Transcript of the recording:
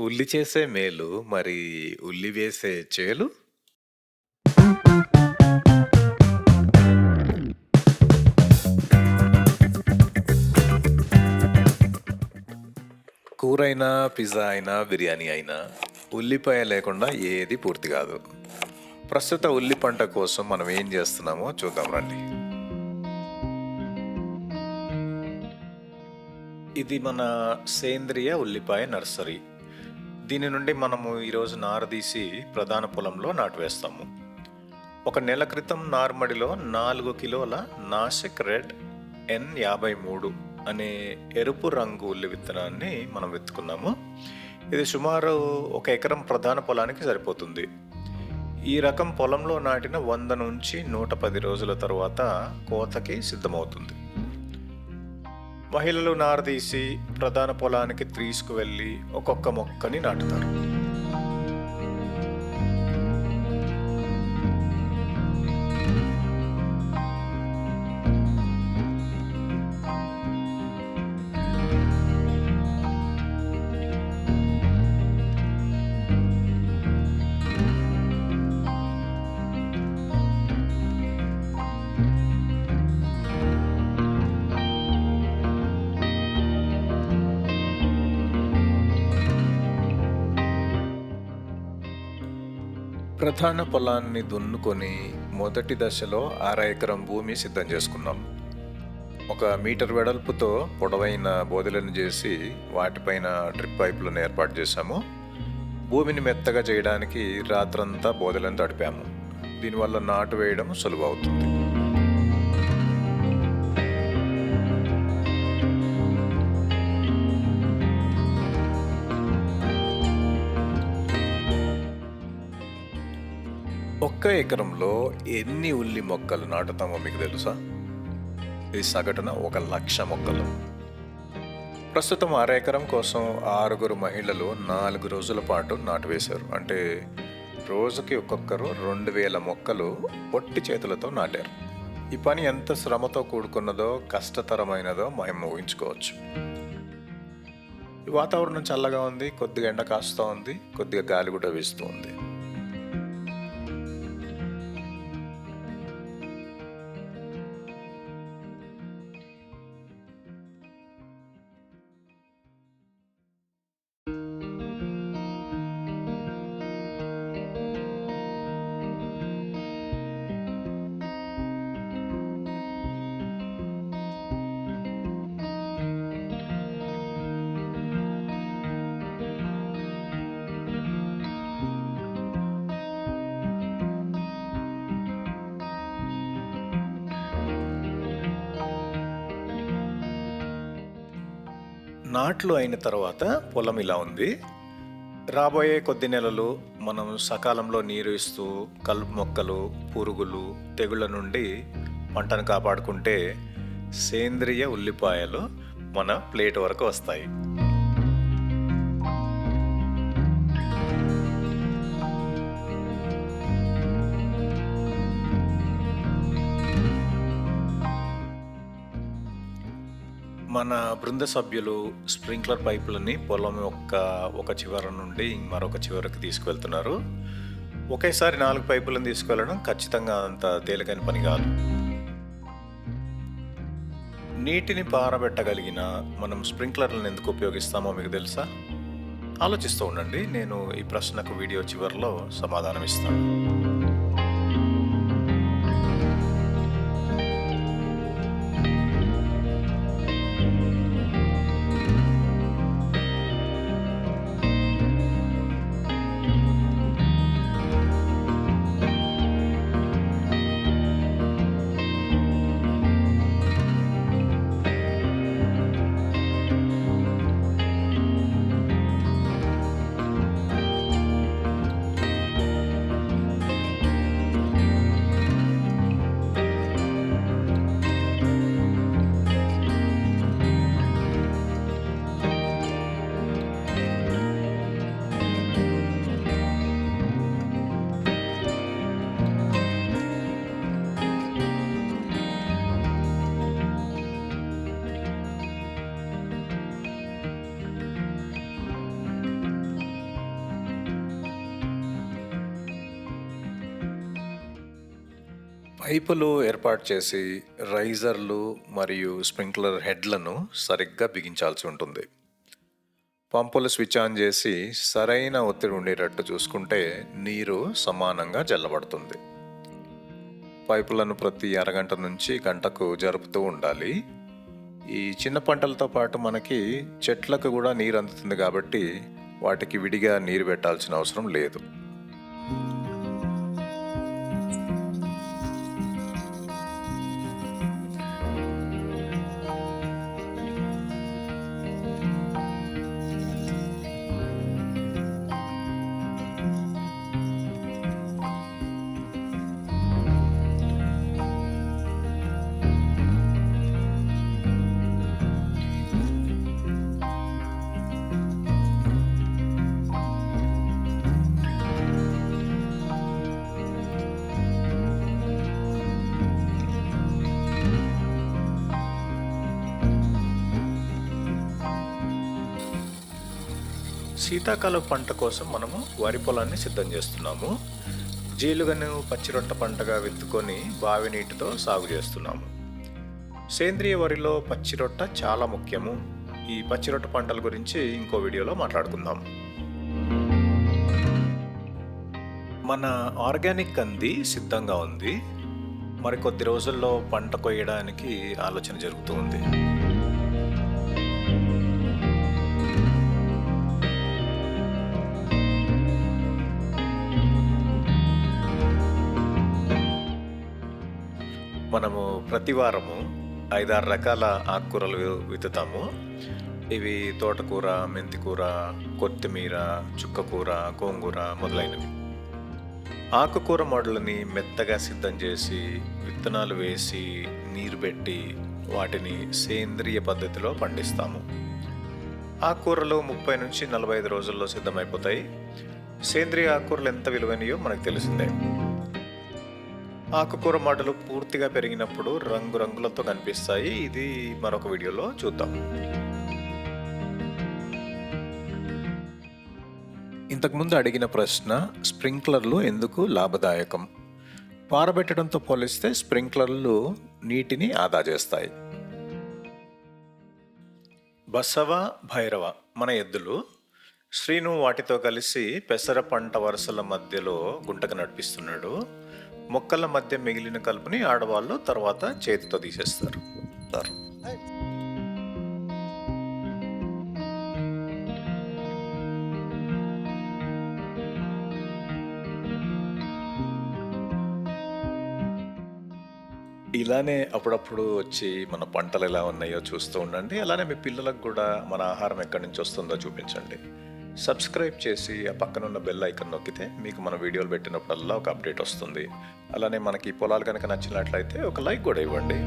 ఉల్లి చేసే మేలు మరి ఉల్లి వేసే చేలు? కూరైనా, పిజ్జా అయినా, బిర్యానీ అయినా ఉల్లిపాయ లేకుండా ఏది పూర్తి కాదు. ప్రస్తుత ఉల్లి పంట కోసం మనం ఏం చేస్తున్నామో చూద్దాం రండి. ఇది మన సేంద్రియ ఉల్లిపాయ నర్సరీ. దీని నుండి మనము ఈరోజు నార తీసి ప్రధాన పొలంలో నాటువేస్తాము. ఒక నెల క్రితం నార్మడిలో 4 కిలోల నాసిక్ రెడ్ N53 అనే ఎరుపు రంగు ఉల్లి విత్తనాన్ని మనం విత్తుకున్నాము. ఇది సుమారు 1 ఎకరం ప్రధాన పొలానికి సరిపోతుంది. ఈ రకం పొలంలో నాటిన 100 నుంచి 110 రోజుల తరువాత కోతకి సిద్ధమవుతుంది. మహిళలు నారదీసి ప్రధాన పొలానికి తీసుకువెళ్ళి ఒక్కొక్క మొక్కని నాటుతారు. ప్రధాన పొలాన్ని దున్నుకొని మొదటి దశలో 1/2 ఎకరం భూమి సిద్ధం చేసుకున్నాం. 1 మీటర్ వెడల్పుతో పొడవైన బోదెలను చేసి వాటిపైన డ్రిప్ పైపులను ఏర్పాటు చేశాము. భూమిని మెత్తగా చేయడానికి రాత్రంతా బోదెలను తడిపాము. దీనివల్ల నాటు వేయడం సులువు అవుతుంది. ఒక్క ఎకరంలో ఎన్ని ఉల్లి మొక్కలు నాటుతామో మీకు తెలుసా? ఇది సగటున 1,00,000 మొక్కలు. ప్రస్తుతం 1/2 ఎకరం కోసం 6 మహిళలు 4 రోజుల పాటు నాటువేశారు. అంటే రోజుకి ఒక్కొక్కరు 2,000 మొక్కలు పొట్టి చేతులతో నాటారు. ఈ పని ఎంత శ్రమతో కూడుకున్నదో, కష్టతరమైనదో మేము ఊహించుకోవచ్చు. ఈ వాతావరణం చల్లగా ఉంది, కొద్దిగా ఎండ కాస్తూ ఉంది, కొద్దిగా గాలి కూడా వీస్తూ ఉంది. నాట్లు అయిన తర్వాత పొలం ఇలా ఉంది. రాబోయే కొద్ది నెలలు మనం సకాలంలో నీరు ఇస్తూ కలుపు మొక్కలు, పురుగులు, తెగుళ్ళ నుండి పంటను కాపాడుకుంటే సేంద్రియ ఉల్లిపాయలు మన ప్లేట్ వరకు వస్తాయి. మన బృంద సభ్యులు స్ప్రింక్లర్ పైపులని పొలం ఒక చివర నుండి మరొక చివరికి తీసుకువెళ్తున్నారు. ఒకేసారి 4 పైపులను తీసుకువెళ్ళడం ఖచ్చితంగా అంత తేలికైన పని కాదు. నీటిని పారబెట్టగలిగిన మనం స్ప్రింక్లర్లను ఎందుకు ఉపయోగిస్తామో మీకు తెలుసా? ఆలోచిస్తూ ఉండండి. నేను ఈ ప్రశ్నకు వీడియో చివరిలో సమాధానం ఇస్తాను. పైపులు ఏర్పాటు చేసి రైజర్లు మరియు స్ప్రింక్లర్ హెడ్లను సరిగ్గా బిగించాల్సి ఉంటుంది. పంపులు స్విచ్ ఆన్ చేసి సరైన ఒత్తిడి ఉండేటట్టు చూసుకుంటే నీరు సమానంగా జల్లబడుతుంది. పైపులను ప్రతి అరగంట నుంచి గంటకు జరుపుతూ ఉండాలి. ఈ చిన్న పంటలతో పాటు మనకి చెట్లకు కూడా నీరు అందుతుంది కాబట్టి వాటికి విడిగా నీరు పెట్టాల్సిన అవసరం లేదు. శీతాకాలం పంట కోసం మనము వరి పొలాన్ని సిద్ధం చేస్తున్నాము. జీలుగను పచ్చిరొట్ట పంటగా విత్తుకొని బావి నీటితో సాగు చేస్తున్నాము. సేంద్రియ వరిలో పచ్చిరొట్ట చాలా ముఖ్యము. ఈ పచ్చిరొట్ట పంటల గురించి ఇంకో వీడియోలో మాట్లాడుకుందాం. మన ఆర్గానిక్ కంది సిద్ధంగా ఉంది. మరికొద్ది రోజుల్లో పంట కొయ్యడానికి ఆలోచన జరుగుతూ ఉంది. మనము ప్రతి వారము 5-6 రకాల ఆకుకూరలు విత్తుతాము. ఇవి తోటకూర, మెంతికూర, కొత్తిమీర, చుక్కకూర, గోంగూర మొదలైనవి. ఆకుకూర మడులని మెత్తగా సిద్ధం చేసి విత్తనాలు వేసి నీరు పెట్టి వాటిని సేంద్రియ పద్ధతిలో పండిస్తాము. ఆకుకూరలు 30 నుంచి 45 రోజుల్లో సిద్ధమైపోతాయి. సేంద్రియ ఆకుకూరలు ఎంత విలువైనయో మనకు తెలిసిందే. ఆకుకూర మడులు పూర్తిగా పెరిగినప్పుడు రంగురంగులతో కనిపిస్తాయి. ఇది మరొక వీడియోలో చూద్దాం. ఇంతకుముందు అడిగిన ప్రశ్న, స్ప్రింక్లర్లు ఎందుకు లాభదాయకం? పారబెట్టడంతో పోలిస్తే స్ప్రింక్లర్లు నీటిని ఆదా చేస్తాయి. బసవ, భైరవ మన ఎద్దులు. శ్రీను వాటితో కలిసి పెసర పంట వరుసల మధ్యలో గుంటకు నడిపిస్తున్నాడు. మొక్కల మధ్య మిగిలిన కలుపుని ఆడవాళ్ళు తర్వాత చేతితో తీసేస్తారు. ఇలానే అప్పుడప్పుడు వచ్చి మన పంటలు ఎలా ఉన్నాయో చూస్తూ ఉండండి. అలానే మీ పిల్లలకు కూడా మన ఆహారం ఎక్కడి నుంచి వస్తుందో చూపించండి. సబ్స్క్రైబ్ చేసి ఆ పక్కన ఉన్న బెల్ ఐకాన్ నొక్కితే మీకు మన వీడియోలు పెట్టినప్పుడల్లా ఒక అప్డేట్ వస్తుంది. అలానే మనకి పొలాలు కనుక నచ్చినట్లయితే ఒక లైక్ కూడా ఇవ్వండి.